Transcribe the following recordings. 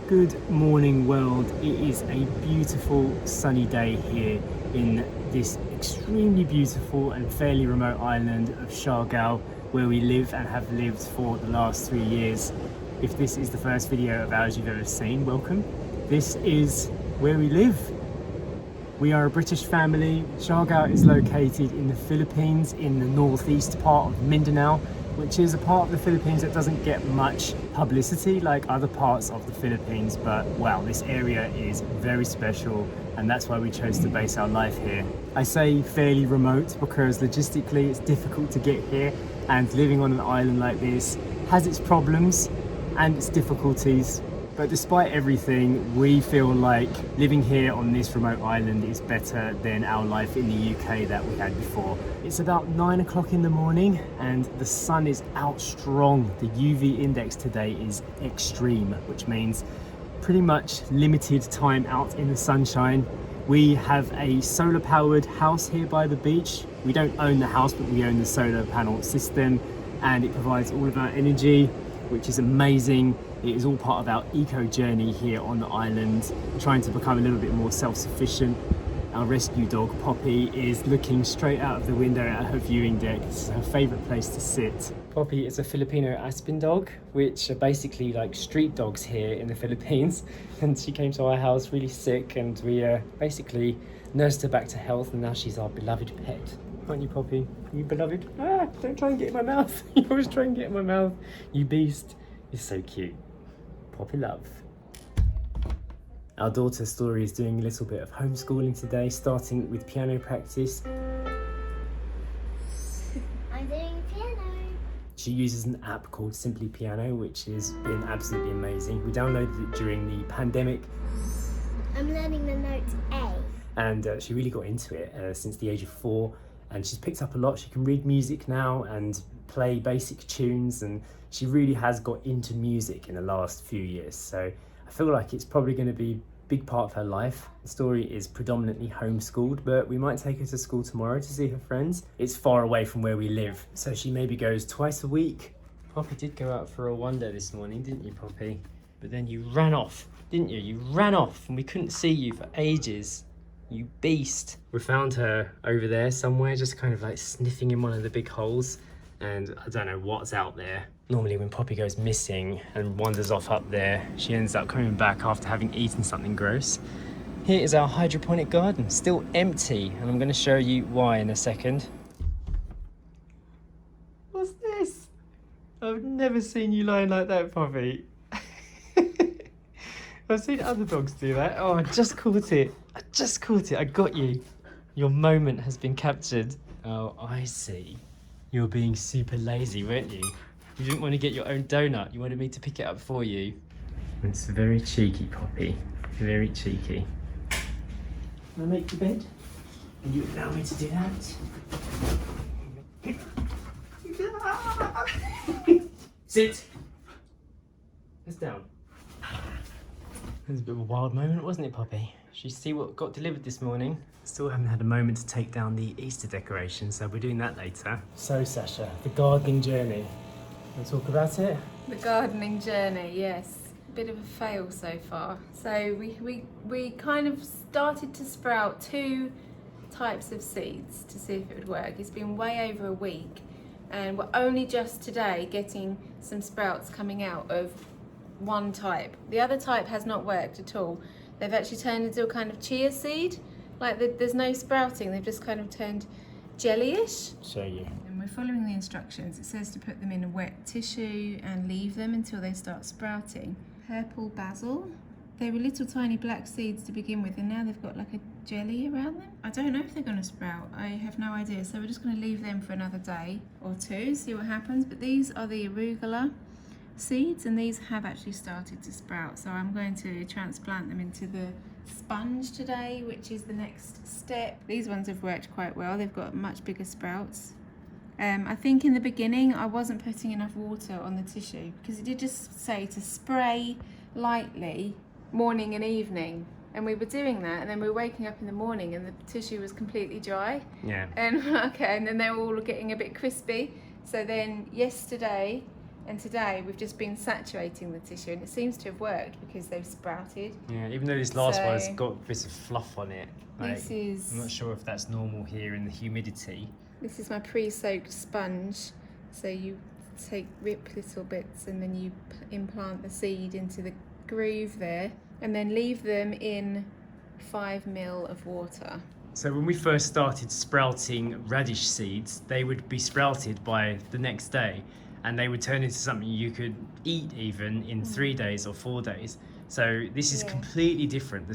Good morning world. It is a beautiful sunny day here in this extremely beautiful and fairly remote island of Surigao, where we live and have lived for the last 3 years. If this is the first video of ours you've ever seen, welcome. This is where we live. We are a British family. Surigao is located in the Philippines, in the northeast part of Mindanao, which is a part of the Philippines that doesn't get much publicity like other parts of the Philippines, but wow, this area is very special, and that's why we chose to base our life here. I say fairly remote because logistically it's difficult to get here, and living on an island like this has its problems and its difficulties. But despite everything, we feel like living here on this remote island is better than our life in the UK that we had before. It's about 9 o'clock in the morning and the sun is out strong. The UV index today is extreme, which means pretty much limited time out in the sunshine. We have a solar powered house here by the beach. We don't own the house, but we own the solar panel system, and it provides all of our energy, which is amazing. It is all part of our eco journey here on the island, trying to become a little bit more self-sufficient. Our rescue dog, Poppy, is looking straight out of the window at her viewing deck. This is her favourite place to sit. Poppy is a Filipino Aspen dog, which are basically like street dogs here in the Philippines. And she came to our house really sick, and we basically nursed her back to health, and now she's our beloved pet. Aren't you, Poppy? You beloved? Ah, don't try and get in my mouth. You always try and get in my mouth. You beast. You're so cute. Poppy love. Our daughter Story is doing a little bit of homeschooling today, starting with piano practice. I'm doing piano. She uses an app called Simply Piano, which has been absolutely amazing. We downloaded it during the pandemic. I'm learning the note A. And she really got into it since the age of 4. And she's picked up a lot. She can read music now and play basic tunes, and she really has got into music in the last few years. So I feel like it's probably going to be a big part of her life. The Story is predominantly homeschooled, but we might take her to school tomorrow to see her friends. It's far away from where we live, so she maybe goes twice a week. Poppy did go out for a wander this morning, didn't you, Poppy? But then you ran off, didn't you? You ran off and we couldn't see you for ages. You beast. We found her over there somewhere, just kind of like sniffing in one of the big holes, and I don't know what's out there. Normally when Poppy goes missing and wanders off up there, she ends up coming back after having eaten something gross. Here is our hydroponic garden, still empty, and I'm going to show you why in a second. What's this? I've never seen you lying like that, Poppy. I've seen other dogs do that. Oh, I just caught it. I just caught it. I got you. Your moment has been captured. Oh, I see. You were being super lazy, weren't you? You didn't want to get your own donut. You wanted me to pick it up for you. It's very cheeky, Poppy. Very cheeky. Can I make the bed? And you allow me to do that? Sit. Let's down. It was a bit of a wild moment, wasn't it, Poppy? Should you see what got delivered this morning? Still haven't had a moment to take down the Easter decorations, so we're doing that later. So, Sacha, the gardening journey. Want to talk about it? The gardening journey, yes. A bit of a fail so far. So we kind of started to sprout 2 types of seeds to see if it would work. It's been way over a week, and we're only just today getting some sprouts coming out of one type. The other type has not worked at all. They've actually turned into a kind of chia seed. Like there's no sprouting, they've just kind of turned jellyish. Show you. And we're following the instructions. It says to put them in a wet tissue and leave them until they start sprouting. Purple basil. They were little tiny black seeds to begin with, and now they've got like a jelly around them. I don't know if they're going to sprout. I have no idea. So we're just going to leave them for another day or 2, see what happens. But these are the arugula seeds, and these have actually started to sprout, so I'm going to transplant them into the sponge today, which is the next step. These ones have worked quite well. They've got much bigger sprouts. I think in the beginning I wasn't putting enough water on the tissue, because it did just say to spray lightly morning and evening, and we were doing that, and then we were waking up in the morning and the tissue was completely dry. Yeah. And okay, and then they were all getting a bit crispy. So then yesterday And today we've just been saturating the tissue, and it seems to have worked because they've sprouted. Yeah, even though this last one has So- got bits of fluff on it. Like, This is- I'm not sure if that's normal here in the humidity. This is my pre-soaked sponge. So you rip little bits and then you implant the seed into the groove there, and then leave them in 5 ml of water. So when we first started sprouting radish seeds, they would be sprouted by the next day, and they would turn into something you could eat even in 3 days or 4 days. So this is Yeah. completely different.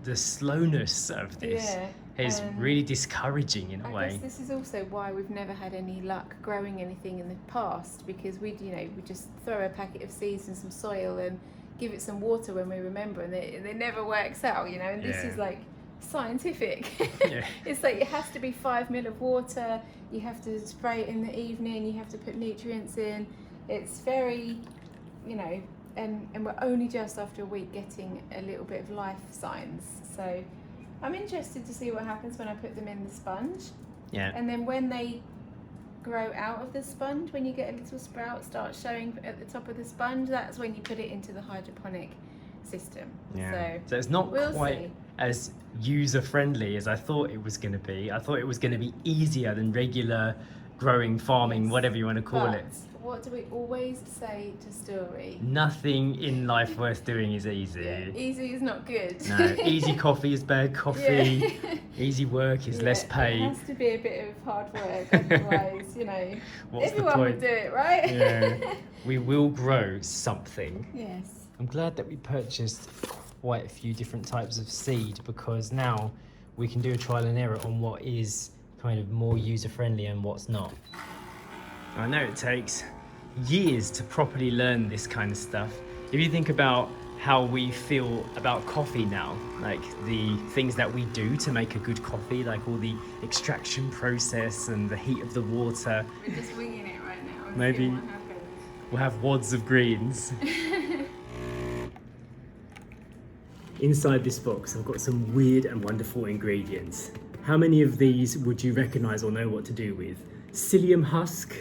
The slowness of this is really discouraging in a I way. guess this is also why we've never had any luck growing anything in the past, because we just throw a packet of seeds in some soil and give it some water when we remember, and it never works out, and this Yeah. is like scientific. Yeah. It's like it has to be 5 ml of water, you have to spray it in the evening, you have to put nutrients in. It's very, and we're only just after a week getting a little bit of life signs. So I'm interested to see what happens when I put them in the sponge. Yeah. And then when they grow out of the sponge, when you get a little sprout start showing at the top of the sponge, that's when you put it into the hydroponic system. Yeah. So it's not we'll quite see. as user-friendly as I thought it was going to be. I thought it was going to be easier than regular growing, farming, Yes. whatever you want to call it. What do we always say to Story? Nothing in life worth doing is easy. Yeah, easy is not good. No, easy coffee is bad coffee. Yeah. Easy work is less pay. It has to be a bit of hard work, otherwise, What's the everyone would point? do it, right? Yeah. We will grow something. Yes. I'm glad that we purchased quite a few different types of seed, because now we can do a trial and error on what is kind of more user-friendly and what's not. I know it takes years to properly learn this kind of stuff. If you think about how we feel about coffee now, like the things that we do to make a good coffee, like all the extraction process and the heat of the water, We're just winging it right now. And Maybe- seeing what happens. we'll have wads of greens. Inside this box, I've got some weird and wonderful ingredients. How many of these would you recognise or know what to do with? Psyllium husk,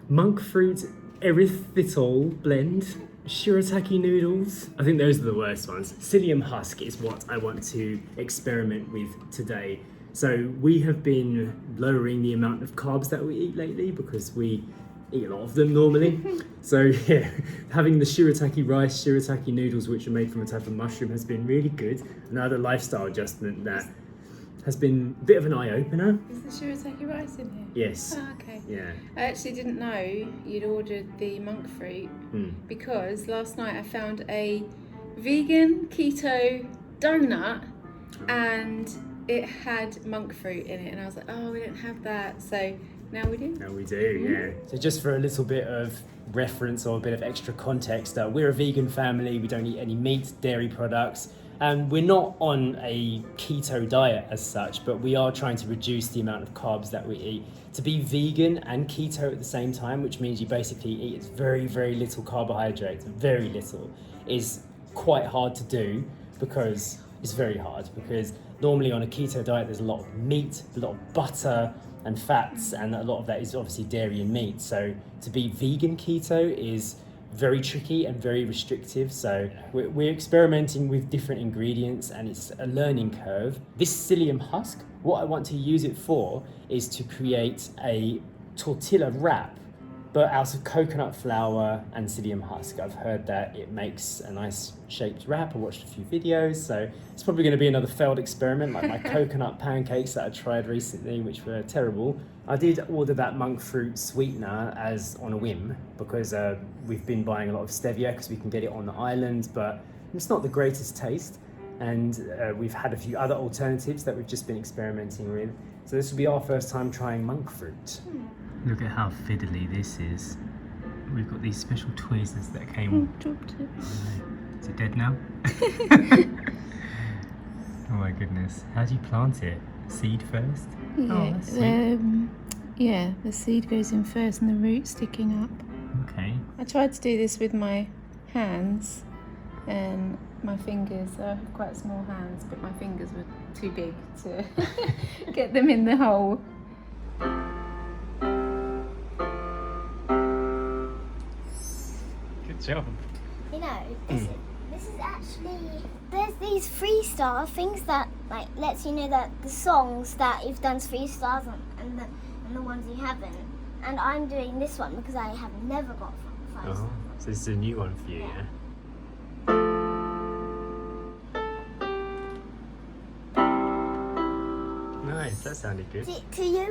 monk fruit erythritol blend, shirataki noodles. I think those are the worst ones. Psyllium husk is what I want to experiment with today. So we have been lowering the amount of carbs that we eat lately because we eat a lot of them normally. So yeah, having the shirataki rice, shirataki noodles, which are made from a type of mushroom, has been really good. Another lifestyle adjustment that has been a bit of an eye-opener. Is the shirataki rice in here? Yes. Oh, okay. Yeah. I actually didn't know you'd ordered the monk fruit because last night I found a vegan keto donut and it had monk fruit in it, and I was like, oh, we don't have that. So now we do. Now we do, yeah. So just for a little bit of reference or a bit of extra context, we're a vegan family. We don't eat any meat, dairy products. And we're not on a keto diet as such, but we are trying to reduce the amount of carbs that we eat. To be vegan and keto at the same time, which means you basically eat very, very little carbohydrates, very little, is quite hard to do because it's very hard. Because normally on a keto diet, there's a lot of meat, a lot of butter and fats, and a lot of that is obviously dairy and meat. So to be vegan keto is very tricky and very restrictive, so we're experimenting with different ingredients and it's a learning curve. This psyllium husk, what I want to use it for is to create a tortilla wrap, but out of coconut flour and psyllium husk. I've heard that it makes a nice shaped wrap. I watched a few videos, so it's probably going to be another failed experiment like my coconut pancakes that I tried recently, which were terrible. I did order that monk fruit sweetener as on a whim because we've been buying a lot of stevia because we can get it on the island, but it's not the greatest taste. And we've had a few other alternatives that we've just been experimenting with. So this will be our first time trying monk fruit. Look at how fiddly this is. We've got these special tweezers that came. Dropped it. Is it dead now? Oh my goodness. How do you plant it? Seed first? Oh, that's sweet. Yeah, the seed goes in first and the root sticking up. Okay. I tried to do this with my hands and my fingers. I have quite small hands, but my fingers were too big to get them in the hole. job. You know, this is actually, there's these 3-star things that like lets you know that the songs that you've done 3 stars on and the ones you haven't. And I'm doing this one because I have never got 5 stars. So this is a new one for you, yeah? Nice, that sounded good. To you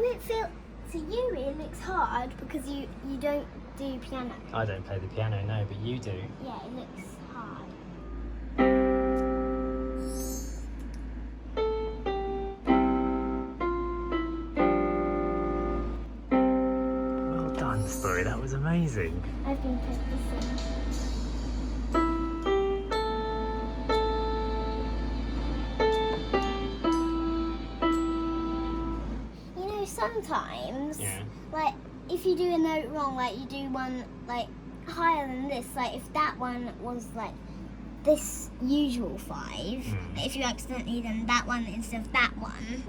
it looks hard because you don't do piano. I don't play the piano, no, but you do. Yeah, it looks hard. Well done, Story, that was amazing. I've been practicing. Sometimes, like if you do a note wrong, like you do one like higher than this, like if that one was like this usual 5, if you accidentally done that one instead of that one,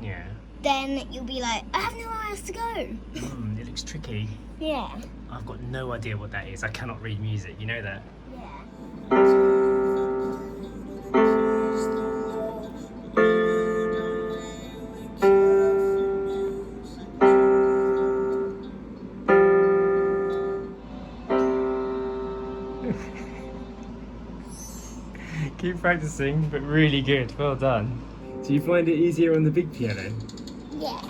then you'll be like, I have nowhere else to go. It looks tricky. Yeah. I've got no idea what that is. I cannot read music, you know that? Yeah. Keep practicing, but really good. Well done. Do you find it easier on the big piano? Yeah.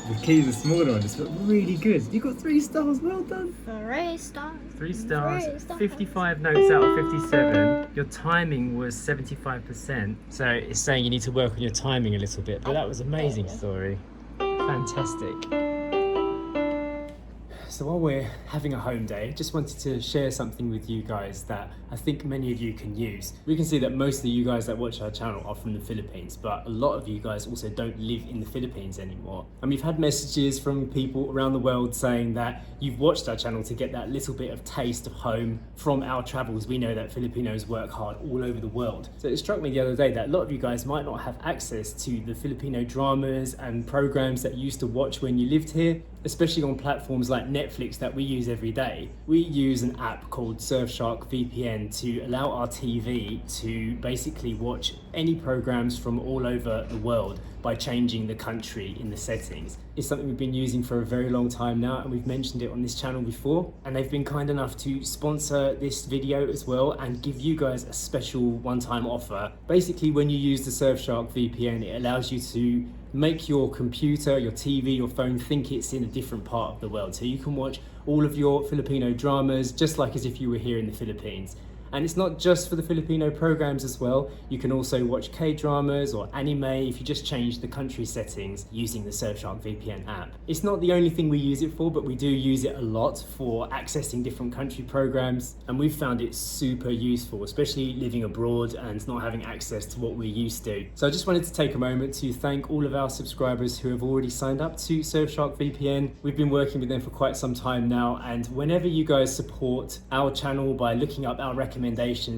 The keys are smaller on this, but really good. You got 3 stars. Well done. 3 stars. 3 stars. 55 notes out of 57. Your timing was 75%. So it's saying you need to work on your timing a little bit. But that was amazing, Story. Fantastic. So while we're having a home day, just wanted to share something with you guys that I think many of you can use. We can see that most of you guys that watch our channel are from the Philippines, but a lot of you guys also don't live in the Philippines anymore. And we've had messages from people around the world saying that you've watched our channel to get that little bit of taste of home from our travels. We know that Filipinos work hard all over the world. So it struck me the other day that a lot of you guys might not have access to the Filipino dramas and programs that you used to watch when you lived here, especially on platforms like Netflix that we use every day. We use an app called Surfshark VPN to allow our TV to basically watch any programs from all over the world by changing the country in the settings. It's something we've been using for a very long time now, and we've mentioned it on this channel before, and they've been kind enough to sponsor this video as well and give you guys a special one-time offer. Basically, when you use the Surfshark VPN, it allows you to make your computer, your TV, your phone think it's in a different part of the world. So you can watch all of your Filipino dramas just like as if you were here in the Philippines. And it's not just for the Filipino programs as well. You can also watch K-dramas or anime if you just change the country settings using the Surfshark VPN app. It's not the only thing we use it for, but we do use it a lot for accessing different country programs. And we've found it super useful, especially living abroad and not having access to what we're used to. So I just wanted to take a moment to thank all of our subscribers who have already signed up to Surfshark VPN. We've been working with them for quite some time now, and whenever you guys support our channel by looking up our recommendations,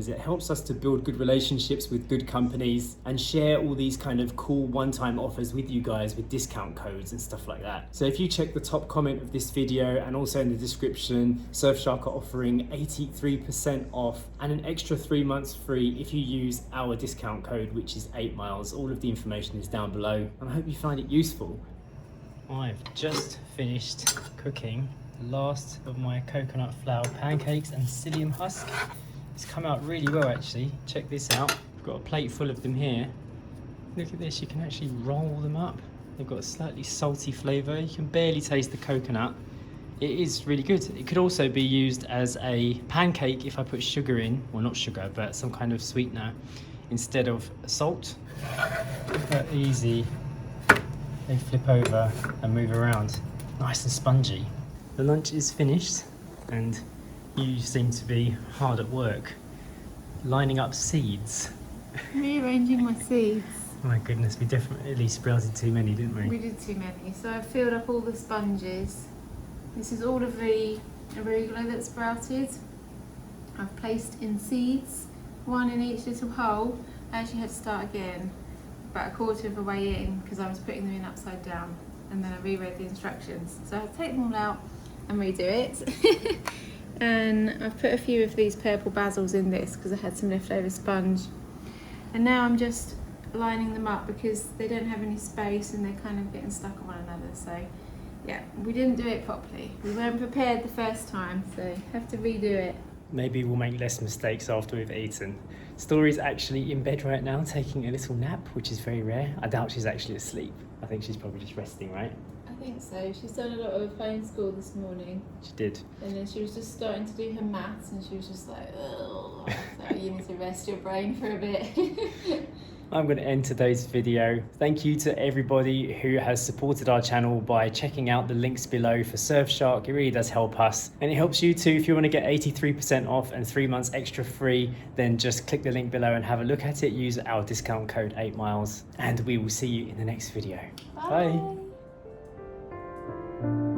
it helps us to build good relationships with good companies and share all these kind of cool one-time offers with you guys with discount codes and stuff like that. So if you check the top comment of this video and also in the description, Surfshark are offering 83% off and an extra 3 months free if you use our discount code, which is 8 miles. All of the information is down below, and I hope you find it useful. I've just finished cooking the last of my coconut flour pancakes and psyllium husk. It's come out really well actually. Check this out. I've got a plate full of them here. Look at this, you can actually roll them up. They've got a slightly salty flavour. You can barely taste the coconut. It is really good. It could also be used as a pancake if I put sugar in, well not sugar, but some kind of sweetener instead of salt. Look how easy they flip over and move around. Nice and spongy. The lunch is finished and you seem to be hard at work, lining up seeds. Rearranging my seeds. My goodness, we definitely sprouted too many, didn't we? We did too many. So I filled up all the sponges. This is all of the arugula that sprouted. I've placed in seeds, 1 in each little hole. I actually had to start again about a quarter of the way in because I was putting them in upside down, and then I reread the instructions. So I had to take them all out and redo it. And I've put a few of these purple basils in this because I had some leftover sponge. And now I'm just lining them up because they don't have any space and they're kind of getting stuck on one another. So yeah, we didn't do it properly. We weren't prepared the first time, so have to redo it. Maybe we'll make less mistakes after we've eaten. Story's actually in bed right now taking a little nap, which is very rare. I doubt she's actually asleep. I think she's probably just resting, right? I think so. She's done a lot of homeschool this morning. She did. And then she was just starting to do her maths and she was just like, oh, so you need to rest your brain for a bit. I'm going to end today's video. Thank you to everybody who has supported our channel by checking out the links below for Surfshark. It really does help us. And it helps you too. If you want to get 83% off and 3 months extra free, then just click the link below and have a look at it. Use our discount code 8miles. And we will see you in the next video. Bye. Bye.